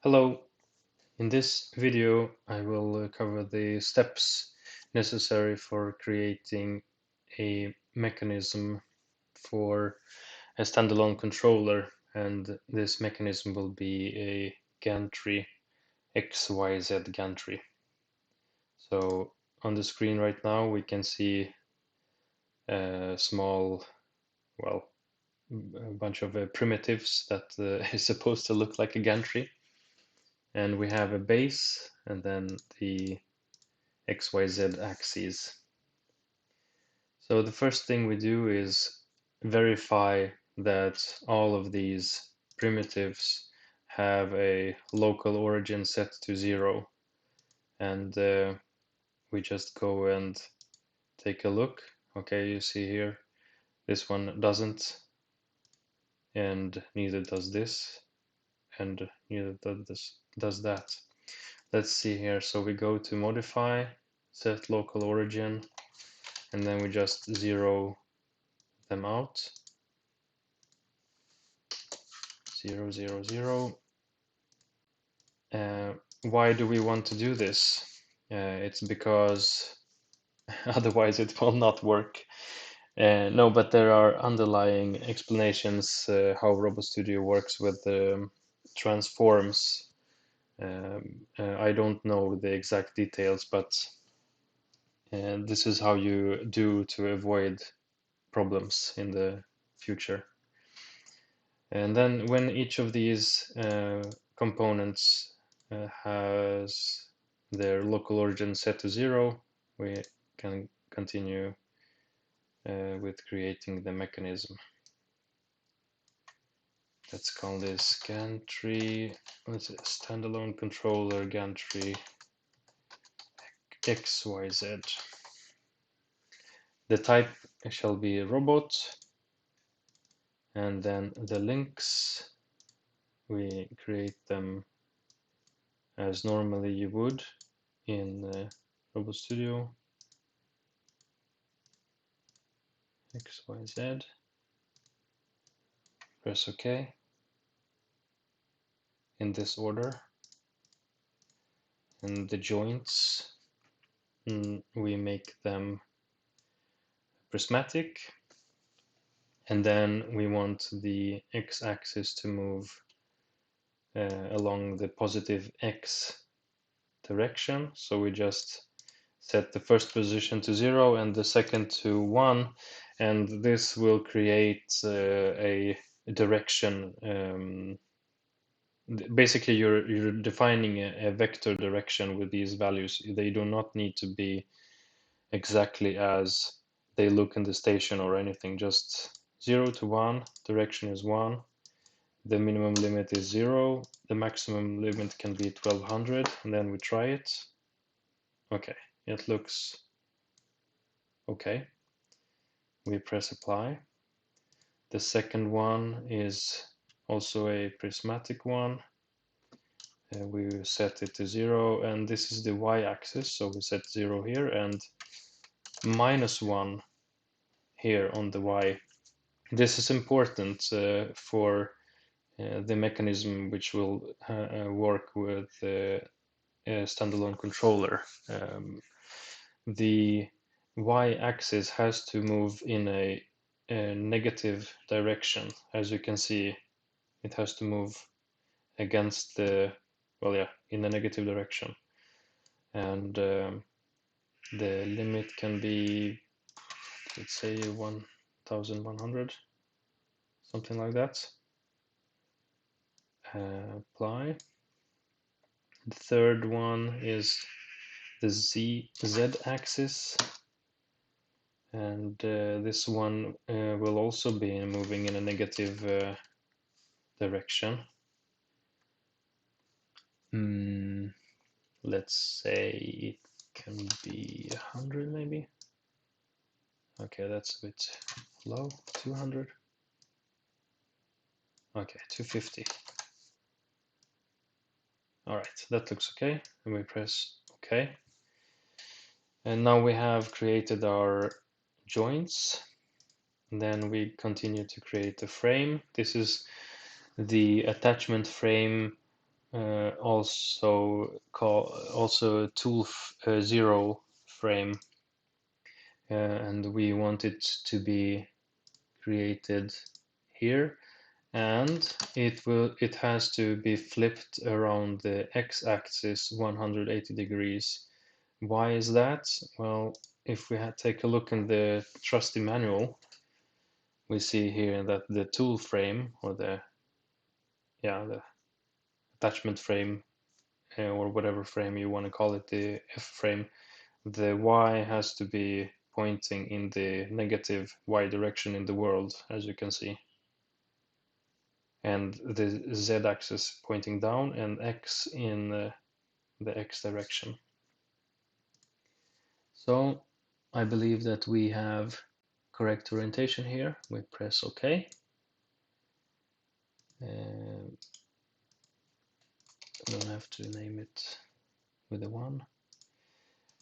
Hello, in this video I will cover the steps necessary for creating a mechanism for a standalone controller, and this mechanism will be a Gantry XYZ Gantry. So on the screen right now we can see a small, a bunch of primitives that is supposed to look like a Gantry. And we have a base and then the XYZ axes. So the first thing we do is verify that all of these primitives have a local origin set to 0. And we just go and take a look. Okay, you see here, this one doesn't, and neither does this, and neither does that. Let's see here. So we go to modify, set local origin, and then we just zero them out. 0, 0, 0. Why do we want to do this? It's because otherwise it will not work. No, but there are underlying explanations how RobotStudio works with transforms. I don't know the exact details, but this is how you do to avoid problems in the future. And then when each of these components has their local origin set to 0, we can continue with creating the mechanism. Let's call this Gantry, what's it, standalone controller Gantry XYZ. The type shall be a robot, and then the links, we create them as normally you would in RobotStudio. XYZ, press OK in this order, and the joints, we make them prismatic, and then we want the x-axis to move along the positive x direction, so we just set the first position to 0 and the second to 1, and this will create a direction. Basically, you're defining a vector direction with these values. They do not need to be exactly as they look in the station or anything. Just 0 to 1, direction is 1. The minimum limit is 0. The maximum limit can be 1200, and then we try it. Okay, it looks okay. We press apply. The second one is also a prismatic one. We set it to 0, and this is the y-axis, so we set 0 here and -1 here on the y. This is important for the mechanism which will work with a standalone controller. The y-axis has to move in a negative direction. As you can see, it has to move against the, in a negative direction. And the limit can be, let's say, 1100, something like that. Apply. The third one is the z-axis, and this one will also be moving in a negative direction. Let's say it can be 100 maybe. Okay, that's a bit low. 200. Okay, 250. All right, that looks okay. And we press OK. And now we have created our joints. And then we continue to create the frame. This is the attachment frame also a tool 0 frame, and we want it to be created here, and it has to be flipped around the x-axis 180 degrees. Why is that? Well, if we take a look in the trusty manual, we see here that the tool frame, or the attachment frame, or whatever frame you want to call it, the F frame, the Y has to be pointing in the negative Y direction in the world, as you can see, and the Z axis pointing down, and X in the X direction. So I believe that we have correct orientation here. We press OK. Don't have to name it with a 1.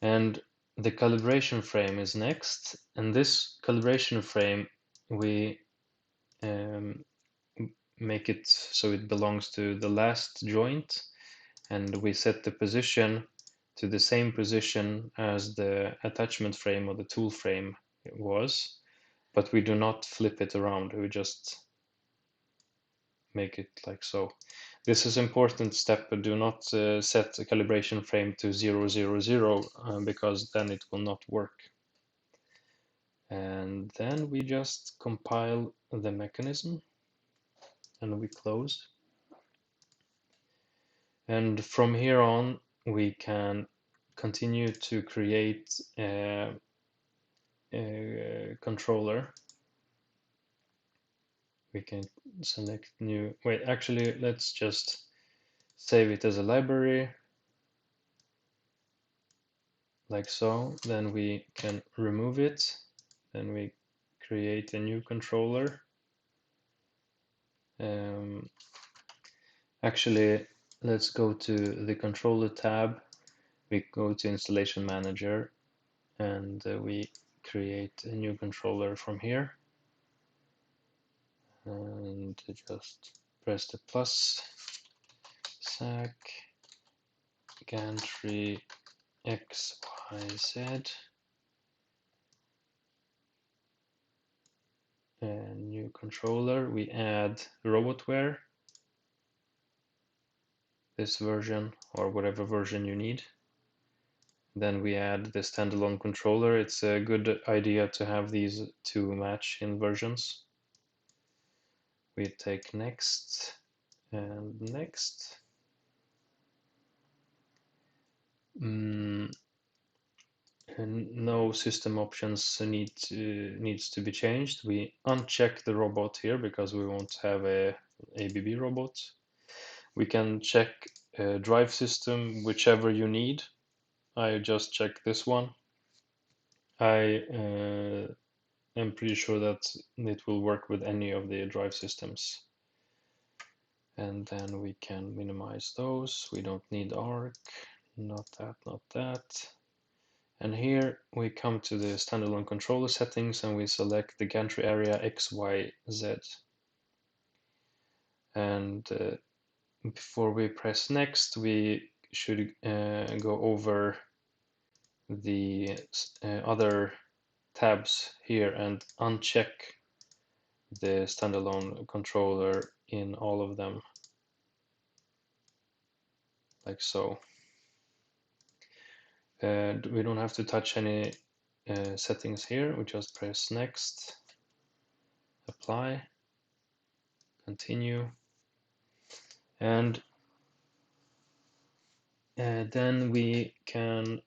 And the calibration frame is next. And this calibration frame, we make it so it belongs to the last joint, and we set the position to the same position as the attachment frame or the tool frame was, but we do not flip it around. We just make it like so. This is an important step, but do not set a calibration frame to 0, 0, 0, because then it will not work. And then we just compile the mechanism, and we close. And from here on, we can continue to create a controller. We can select new, wait, actually, let's just save it as a library, like so. Then we can remove it. Then we create a new controller. Actually, let's go to the controller tab. We go to installation manager, and we create a new controller from here. And just press the plus, SAC, Gantry, XYZ, and new controller. We add robotware, this version or whatever version you need. Then we add the standalone controller. It's a good idea to have these two match in versions. We take next and next. And no system options needs to be changed. We uncheck the robot here because we won't have a ABB robot. We can check drive system, whichever you need. I just check this one. I am pretty sure that it will work with any of the drive systems. And then we can minimize those. We don't need ARC, not that, not that. And here we come to the standalone controller settings, and we select the gantry area XYZ. And before we press next, we should go over the other tabs here and uncheck the standalone controller in all of them, like so. We don't have to touch any settings here. We just press next, apply, continue, and then we can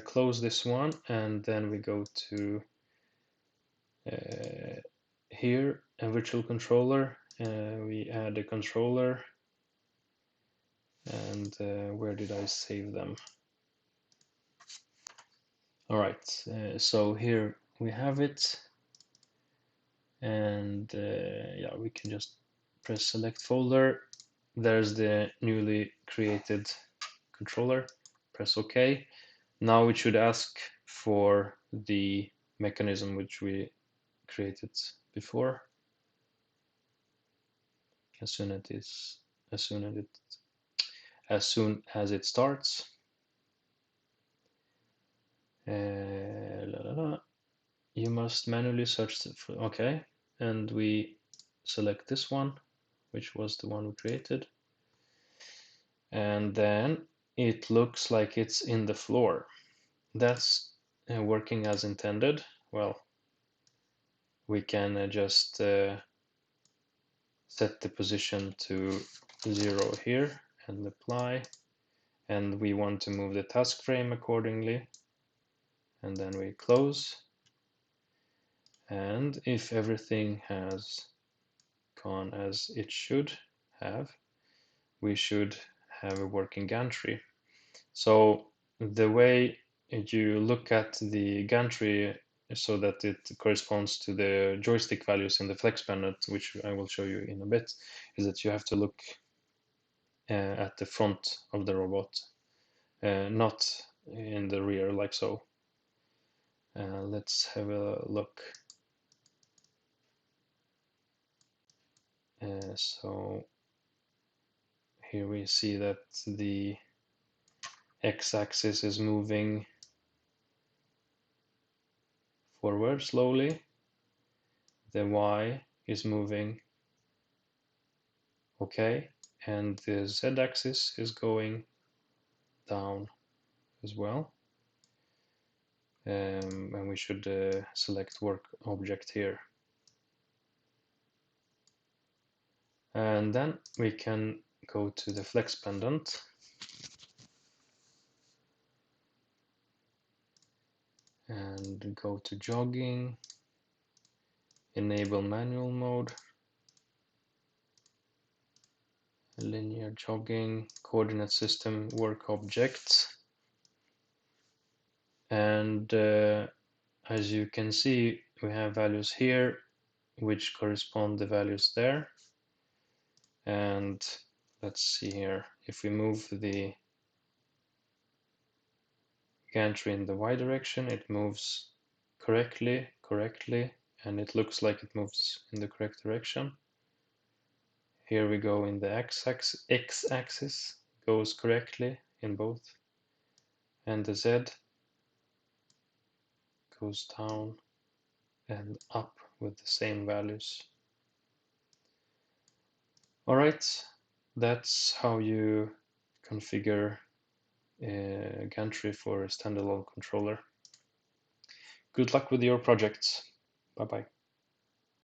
close this one, and then we go to here, a virtual controller. We add a controller, and where did I save them? All right, so here we have it, and yeah, we can just press select folder. There's the newly created controller. Press OK. Now it should ask for the mechanism which we created before. as soon as as soon as it as soon as it starts. You must manually search for, okay, and we select this one, which was the one we created, and then it looks like it's in the floor. That's working as intended. Well, we can just set the position to 0 here and apply, and we want to move the task frame accordingly, and then we close, and if everything has gone as it should have, we should have a working gantry. So the way you look at the gantry so that it corresponds to the joystick values in the flex panel, which I will show you in a bit, is that you have to look at the front of the robot, not in the rear like so. Let's have a look. So here we see that the x-axis is moving forward slowly, the y is moving okay, and the z-axis is going down as well. And we should select work object here. And then we can go to the flex pendant and go to jogging, enable manual mode, linear jogging, coordinate system, work objects. And as you can see, we have values here which correspond the values there. And let's see here, if we move the gantry in the y direction, it moves correctly, and it looks like it moves in the correct direction. Here we go in the x-axis, goes correctly in both, and the z goes down and up with the same values. Alright, that's how you configure a Gantry for a standalone controller. Good luck with your projects. Bye bye.